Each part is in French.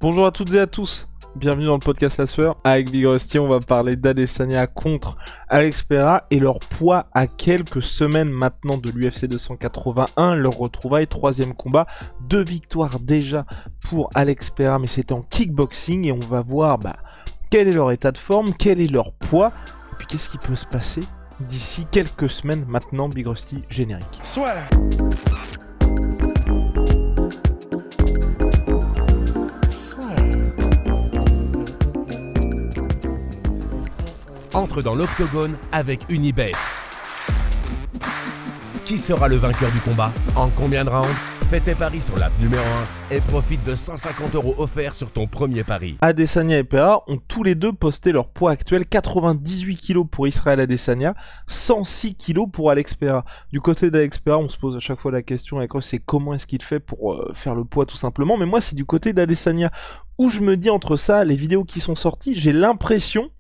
Bonjour à toutes et à tous, bienvenue dans le podcast La Sueur. Avec Big Rusty, on va parler d'Adesanya contre Alex Pereira et leur poids à quelques semaines maintenant de l'UFC 281, leur retrouvaille, 3e combat, 2 victoires déjà pour Alex Pereira, mais c'était en kickboxing et on va voir quel est leur état de forme, quel est leur poids, et puis qu'est-ce qui peut se passer d'ici quelques semaines maintenant. Big Rusty, générique. Soit. Entre dans l'octogone avec Unibet. Qui sera le vainqueur du combat? En combien de rounds? Fais tes paris sur l'app numéro 1 et profite de 150 € offerts sur ton premier pari. Adesanya et Pereira ont tous les deux posté leur poids actuel, 98 kg pour Israel Adesanya, 106 kg pour Alex Pereira. Du côté d'Alex Pereira, on se pose à chaque fois la question avec eux, c'est comment est-ce qu'il fait pour faire le poids tout simplement. Mais moi, c'est du côté d'Adesanya où je me dis entre ça, les vidéos qui sont sorties, j'ai l'impression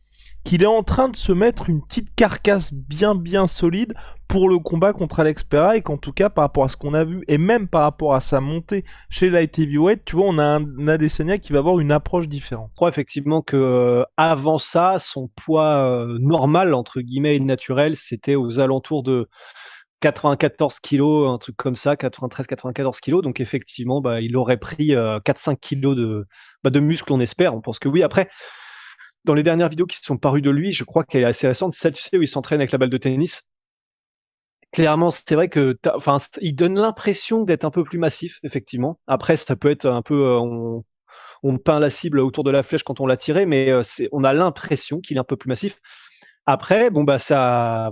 qu'il est en train de se mettre une petite carcasse bien solide pour le combat contre Alex Pereira, et qu'en tout cas par rapport à ce qu'on a vu et même par rapport à sa montée chez Light Heavyweight, tu vois, on a un Adesanya qui va avoir une approche différente. Je crois effectivement que avant ça, son poids normal entre guillemets et naturel, c'était aux alentours de 94 kilos, un truc comme ça, 93-94 kilos. Donc effectivement, il aurait pris 4-5 kilos de muscles, on espère. On pense que oui. Après, dans les dernières vidéos qui sont parues de lui, je crois qu'elle est assez récente, celle, tu sais, où il s'entraîne avec la balle de tennis. Clairement, c'est vrai que, il donne l'impression d'être un peu plus massif, effectivement. Après, ça peut être un peu, on peint la cible autour de la flèche quand on l'a tiré, mais on a l'impression qu'il est un peu plus massif. Après, ça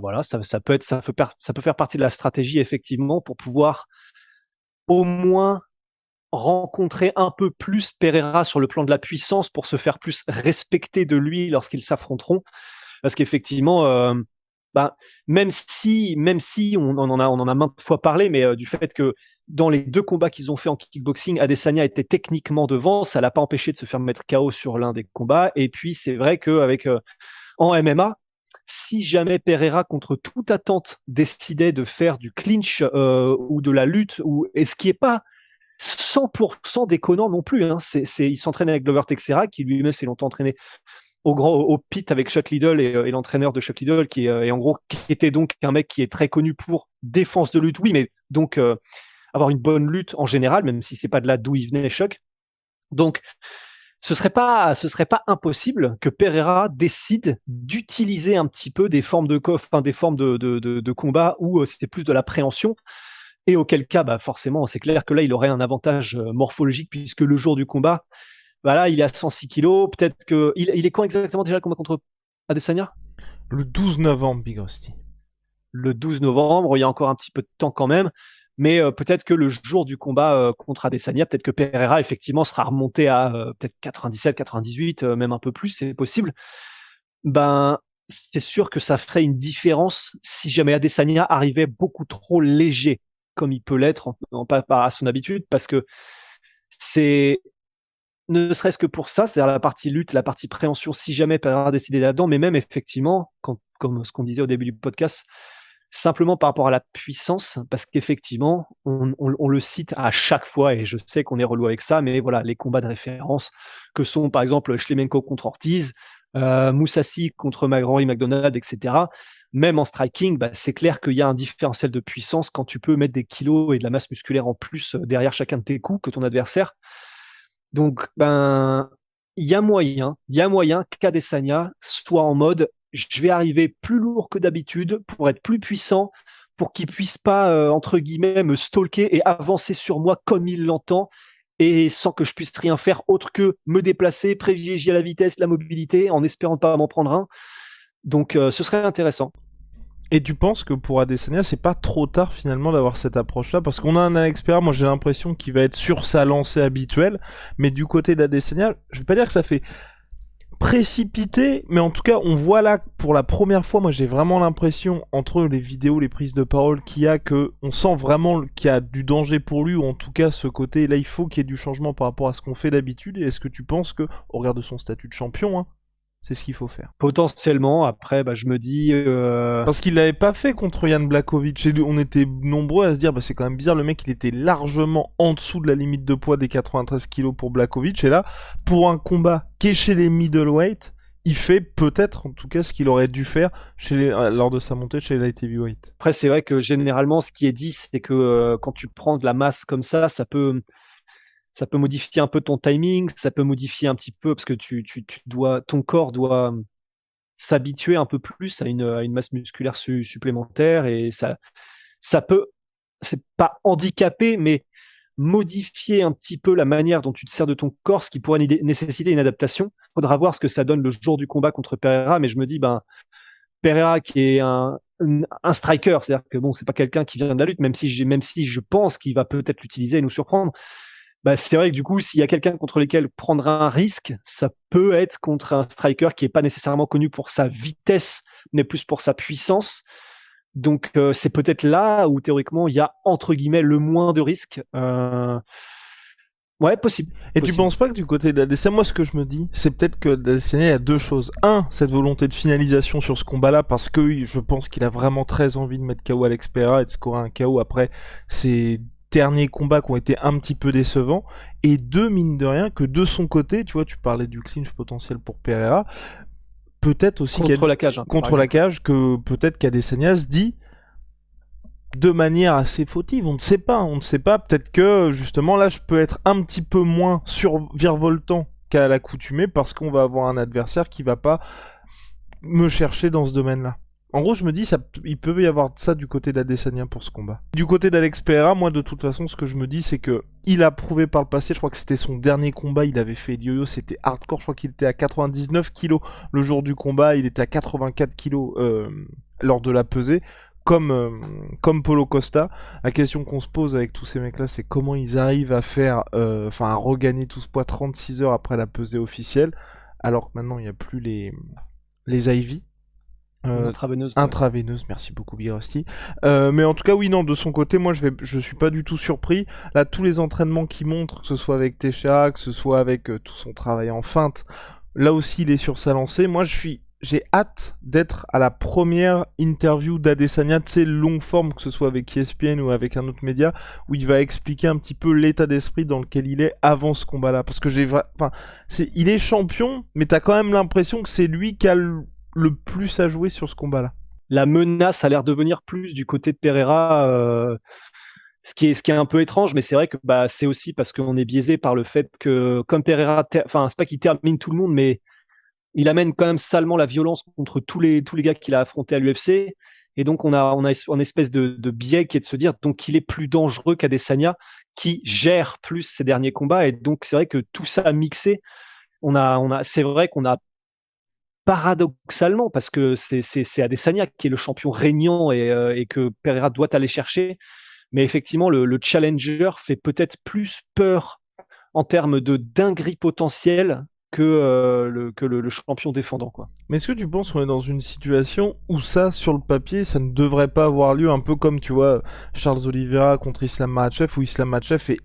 peut faire partie de la stratégie, effectivement, pour pouvoir au moins rencontrer un peu plus Pereira sur le plan de la puissance, pour se faire plus respecter de lui lorsqu'ils s'affronteront. Parce qu'effectivement, même si on en a maintes fois parlé, mais du fait que dans les 2 combats qu'ils ont fait en kickboxing, Adesanya était techniquement devant, ça l'a pas empêché de se faire mettre KO sur l'un des combats. Et puis c'est vrai qu'avec en MMA, si jamais Pereira, contre toute attente, décidait de faire du clinch ou de la lutte, et ce qui est pas 100% déconnant non plus, hein. Il s'entraîne avec Glover Teixeira, qui lui-même s'est longtemps entraîné au pit avec Chuck Liddell et l'entraîneur de Chuck Liddell, qui était donc un mec qui est très connu pour défense de lutte, oui, mais donc avoir une bonne lutte en général, même si c'est pas de là d'où il venait Chuck. Donc ce serait pas impossible que Pereira décide d'utiliser un petit peu des formes de combat où c'était plus de la préhension. Et auquel cas, forcément, c'est clair que là, il aurait un avantage morphologique, puisque le jour du combat, là, il est à 106 kilos. Peut-être que il est quand exactement déjà le combat contre Adesanya? Le 12 novembre, Big Rusty. Le 12 novembre, il y a encore un petit peu de temps quand même. Mais peut-être que le jour du combat contre Adesanya, peut-être que Pereira, effectivement, sera remonté à peut-être 97, 98, même un peu plus, c'est possible. C'est sûr que ça ferait une différence si jamais Adesanya arrivait beaucoup trop léger, comme il peut l'être à son habitude, parce que c'est ne serait-ce que pour ça, c'est-à-dire la partie lutte, la partie préhension, si jamais Pereira décidait là-dedans, mais même effectivement, comme ce qu'on disait au début du podcast, simplement par rapport à la puissance, parce qu'effectivement, on le cite à chaque fois, et je sais qu'on est relou avec ça, mais voilà, les combats de référence que sont par exemple Shlemenko contre Ortiz, Mousasi contre Rory McDonald, etc. Même en striking, c'est clair qu'il y a un différentiel de puissance quand tu peux mettre des kilos et de la masse musculaire en plus derrière chacun de tes coups que ton adversaire. Donc, il y a moyen qu'Adesanya soit en mode je vais arriver plus lourd que d'habitude pour être plus puissant, pour qu'il puisse pas, entre guillemets, me stalker et avancer sur moi comme il l'entend, et sans que je puisse rien faire autre que me déplacer, privilégier la vitesse, la mobilité, en espérant pas m'en prendre un. Donc, ce serait intéressant. Et tu penses que pour Adesanya, c'est pas trop tard finalement d'avoir cette approche-là? Parce qu'on a un Alex Pereira, moi j'ai l'impression qu'il va être sur sa lancée habituelle, mais du côté d'Adesanya, je vais pas dire que ça fait précipité, mais en tout cas on voit là pour la première fois, moi j'ai vraiment l'impression, entre les vidéos, les prises de parole on sent vraiment qu'il y a du danger pour lui, ou en tout cas ce côté là il faut qu'il y ait du changement par rapport à ce qu'on fait d'habitude. Et est-ce que tu penses que, au regard de son statut de champion, C'est ce qu'il faut faire. Potentiellement, après, je me dis. Parce qu'il l'avait pas fait contre Jan Blachowicz. Et on était nombreux à se dire, c'est quand même bizarre, le mec il était largement en dessous de la limite de poids des 93 kilos pour Blachowicz. Et là, pour un combat qui est chez les middleweight, il fait peut-être, en tout cas, ce qu'il aurait dû faire lors de sa montée chez les light heavyweight. Après, c'est vrai que généralement, ce qui est dit, c'est que quand tu prends de la masse comme ça peut modifier un peu ton timing, ça peut modifier un petit peu parce que ton corps doit s'habituer un peu plus à une masse musculaire supplémentaire et ça peut, c'est pas handicaper, mais modifier un petit peu la manière dont tu te sers de ton corps, ce qui pourrait nécessiter une adaptation. Faudra voir ce que ça donne le jour du combat contre Pereira, mais je me dis, Pereira qui est un striker, c'est-à-dire que c'est pas quelqu'un qui vient de la lutte, même si je pense qu'il va peut-être l'utiliser et nous surprendre. C'est vrai que du coup, s'il y a quelqu'un contre lequel prendre un risque, ça peut être contre un striker qui est pas nécessairement connu pour sa vitesse, mais plus pour sa puissance. Donc c'est peut-être là où théoriquement il y a entre guillemets le moins de risques. Ouais, possible. Et tu penses pas que du côté d'Adesanya, moi ce que je me dis, c'est peut-être que d'Adesanya, il y a deux choses. Un, cette volonté de finalisation sur ce combat-là, parce que je pense qu'il a vraiment très envie de mettre KO Alex Pereira et de scorer un KO après ses derniers combats qui ont été un petit peu décevants. Et deux, mine de rien, que de son côté, tu vois, tu parlais du clinch potentiel pour Pereira, peut-être aussi contre la cage. Contre la cage, que peut-être qu'Adesanya se dit de manière assez fautive, on ne sait pas, peut-être que justement là je peux être un petit peu moins virevoltant qu'à l'accoutumée parce qu'on va avoir un adversaire qui va pas me chercher dans ce domaine-là. En gros, je me dis, il peut y avoir ça du côté d'Adesanya pour ce combat. Du côté d'Alex Pereira, moi, de toute façon, ce que je me dis, c'est que il a prouvé par le passé, je crois que c'était son dernier combat, il avait fait yo-yo, c'était hardcore, je crois qu'il était à 99 kilos le jour du combat, il était à 84 kilos lors de la pesée. Comme Paulo Costa, la question qu'on se pose avec tous ces mecs-là, c'est comment ils arrivent à faire, à regagner tout ce poids 36 heures après la pesée officielle, alors que maintenant il n'y a plus les IV. Intraveineuse, merci beaucoup Big Rusty. Mais en tout cas, oui, non, de son côté, moi je suis pas du tout surpris. Là, tous les entraînements qu'il montre, que ce soit avec Teixeira, que ce soit avec tout son travail en feinte, là aussi il est sur sa lancée. Moi j'ai hâte d'être à la première interview d'Adesanya, tu sais, longue forme, que ce soit avec ESPN ou avec un autre média, où il va expliquer un petit peu l'état d'esprit dans lequel il est avant ce combat-là. Parce que il est champion, mais t'as quand même l'impression que c'est lui qui a le plus à jouer sur ce combat-là. La menace a l'air de venir plus du côté de Pereira, ce qui est un peu étrange, mais c'est vrai que c'est aussi parce qu'on est biaisé par le fait que comme Pereira, c'est pas qu'il termine tout le monde, mais il amène quand même salement la violence contre tous les gars qu'il a affrontés à l'UFC. Et donc, on a une espèce de biais qui est de se dire donc il est plus dangereux qu'Adesanya, qui gère plus ses derniers combats. Et donc, c'est vrai que tout ça mixé, c'est vrai qu'on a paradoxalement, parce que c'est Adesanya qui est le champion régnant et que Pereira doit aller chercher. Mais effectivement, le challenger fait peut-être plus peur en termes de dinguerie potentielle que le champion défendant, quoi. Mais est-ce que tu penses qu'on est dans une situation où ça, sur le papier, ça ne devrait pas avoir lieu, un peu comme, tu vois, Charles Oliveira contre Islam Makhachev, où Islam Makhachev est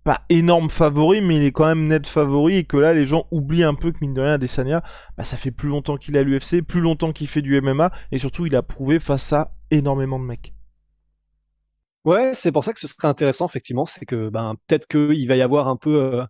pas énorme favori, mais il est quand même net favori, et que là, les gens oublient un peu que, mine de rien, Adesanya, ça fait plus longtemps qu'il est à l'UFC, plus longtemps qu'il fait du MMA, et surtout, il a prouvé face à énormément de mecs. Ouais, c'est pour ça que ce serait intéressant, effectivement, c'est que peut-être qu'il va y avoir un peu...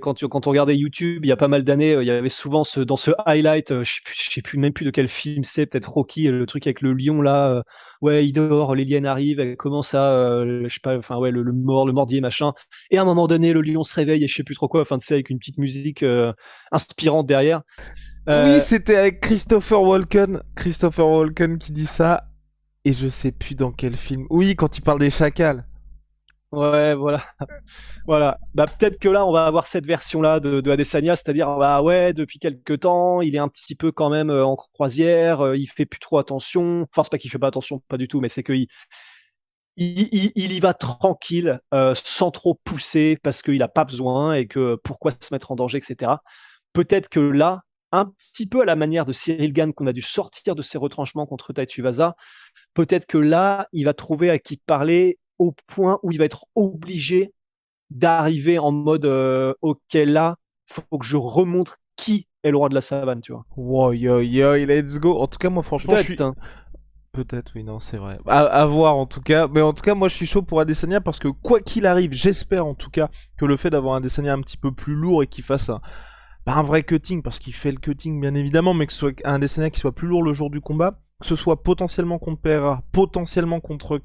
quand on regardait YouTube, il y a pas mal d'années, il y avait souvent dans ce highlight, je sais plus même plus de quel film c'est, peut-être Rocky, le truc avec le lion là, ouais, il dort, l'alien arrive, elle commence à, je sais pas, le mordier machin, et à un moment donné, le lion se réveille et je sais plus trop quoi, tu sais, avec une petite musique inspirante derrière. Oui, c'était avec Christopher Walken qui dit ça, et je sais plus dans quel film. Oui, quand il parle des chacals. Ouais, voilà. Voilà. Peut-être que là, on va avoir cette version-là de Adesanya, c'est-à-dire, ouais, depuis quelques temps, il est un petit peu quand même en croisière, il fait plus trop attention. Enfin, c'est pas qu'il fait pas attention, pas du tout, mais c'est qu'il il y va tranquille, sans trop pousser, parce qu'il a pas besoin et que pourquoi se mettre en danger, etc. Peut-être que là, un petit peu à la manière de Cyril Gane, qu'on a dû sortir de ses retranchements contre Tai Tuivasa, peut-être que là, il va trouver à qui parler au point où il va être obligé d'arriver en mode ok, là, faut que je remontre qui est le roi de la savane, tu vois. Wow, yo, yo, let's go. En tout cas, moi, franchement, je suis. Peut-être, hein. Peut-être, oui, non, c'est vrai. À voir en tout cas. Mais en tout cas, moi je suis chaud pour Adesanya parce que quoi qu'il arrive, j'espère en tout cas que le fait d'avoir un Adesanya un petit peu plus lourd et qu'il fasse un vrai cutting, parce qu'il fait le cutting bien évidemment, mais que ce soit un Adesanya qui soit plus lourd le jour du combat, que ce soit potentiellement contre Pereira, potentiellement contre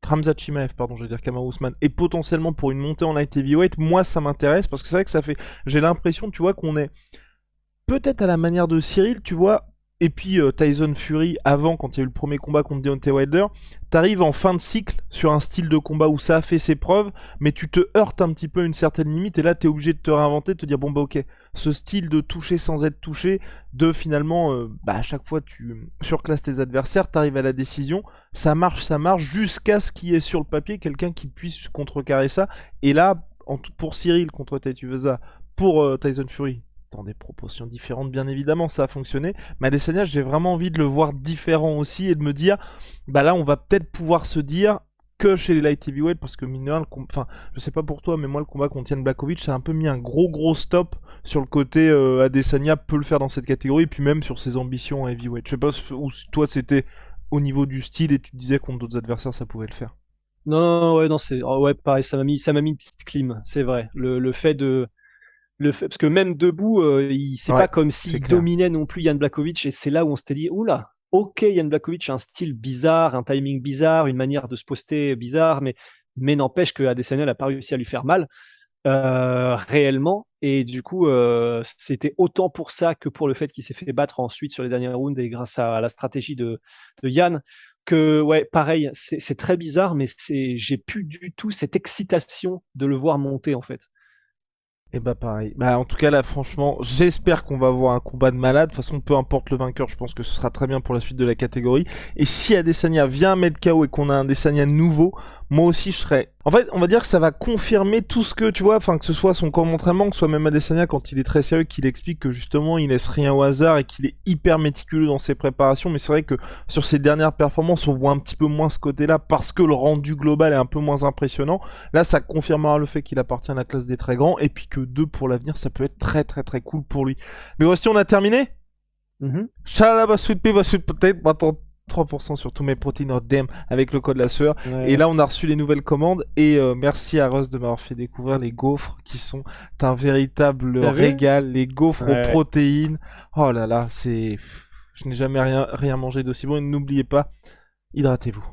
Khamzat Chimaev, pardon, je vais dire Kamaru Usman, et potentiellement pour une montée en light heavyweight, moi ça m'intéresse parce que c'est vrai que ça fait. J'ai l'impression, tu vois, qu'on est peut-être à la manière de Cyril, tu vois. Et puis Tyson Fury, avant, quand il y a eu le premier combat contre Deontay Wilder, t'arrives en fin de cycle sur un style de combat où ça a fait ses preuves, mais tu te heurtes un petit peu à une certaine limite, et là t'es obligé de te réinventer, de te dire bon bah ok, ce style de toucher sans être touché, de finalement, à chaque fois tu surclasses tes adversaires, t'arrives à la décision, ça marche, jusqu'à ce qu'il y ait sur le papier quelqu'un qui puisse contrecarrer ça, et là, pour Cyril contre Taituvaza, pour Tyson Fury, dans des proportions différentes bien évidemment, ça a fonctionné. Mais Adesanya, j'ai vraiment envie de le voir différent aussi et de me dire, bah là on va peut-être pouvoir se dire que chez les light heavyweight, parce que mine de rien, enfin je sais pas pour toi, mais moi le combat contre Jan Blachowicz, ça a un peu mis un gros stop sur le côté Adesanya peut le faire dans cette catégorie, et puis même sur ses ambitions en heavyweight. Je sais pas où toi c'était au niveau du style et tu te disais contre d'autres adversaires ça pouvait le faire. Non, ouais, non, c'est, ouais, pareil, ça m'a mis une petite clim, c'est vrai. Le fait de, parce que même debout, c'est Ouais, pas comme c'est s'il clair. dominait non plus Jan Blachowicz, et c'est là où on s'était dit, oula, ok, Jan Blachowicz a un style bizarre, un timing bizarre, une manière de se poster bizarre, mais n'empêche que Adesanya n'a pas réussi à lui faire mal réellement, et du coup, c'était autant pour ça que pour le fait qu'il s'est fait battre ensuite sur les derniers rounds et grâce à la stratégie de Yann. Que ouais, pareil, c'est très bizarre, mais j'ai plus du tout cette excitation de le voir monter en fait. Et bah pareil. Bah en tout cas là franchement, j'espère qu'on va avoir un combat de malade. De toute façon, peu importe le vainqueur, je pense que ce sera très bien pour la suite de la catégorie. Et si Adesanya vient mettre KO et qu'on a un Adesanya nouveau, moi aussi je serais. En fait, on va dire que ça va confirmer tout ce que tu vois, enfin que ce soit son camp d'entraînement, que ce soit même Adesanya quand il est très sérieux, qu'il explique que justement il laisse rien au hasard et qu'il est hyper méticuleux dans ses préparations. Mais c'est vrai que sur ses dernières performances, on voit un petit peu moins ce côté-là parce que le rendu global est un peu moins impressionnant. Là, ça confirmera le fait qu'il appartient à la classe des très grands et puis que 2 pour l'avenir, ça peut être très cool pour lui. Mais voici, on a terminé. Mhm. Shalala, sweet pea, sweet potato, maintenant 3% sur tous mes protéines dem avec le code la sueur. Ouais. Et là, on a reçu les nouvelles commandes. Et merci à Russ de m'avoir fait découvrir les gaufres qui sont un véritable T'as vu régal. Les gaufres aux Ouais. protéines. Oh là là, c'est. Je n'ai jamais rien mangé d'aussi bon. Et n'oubliez pas, hydratez-vous.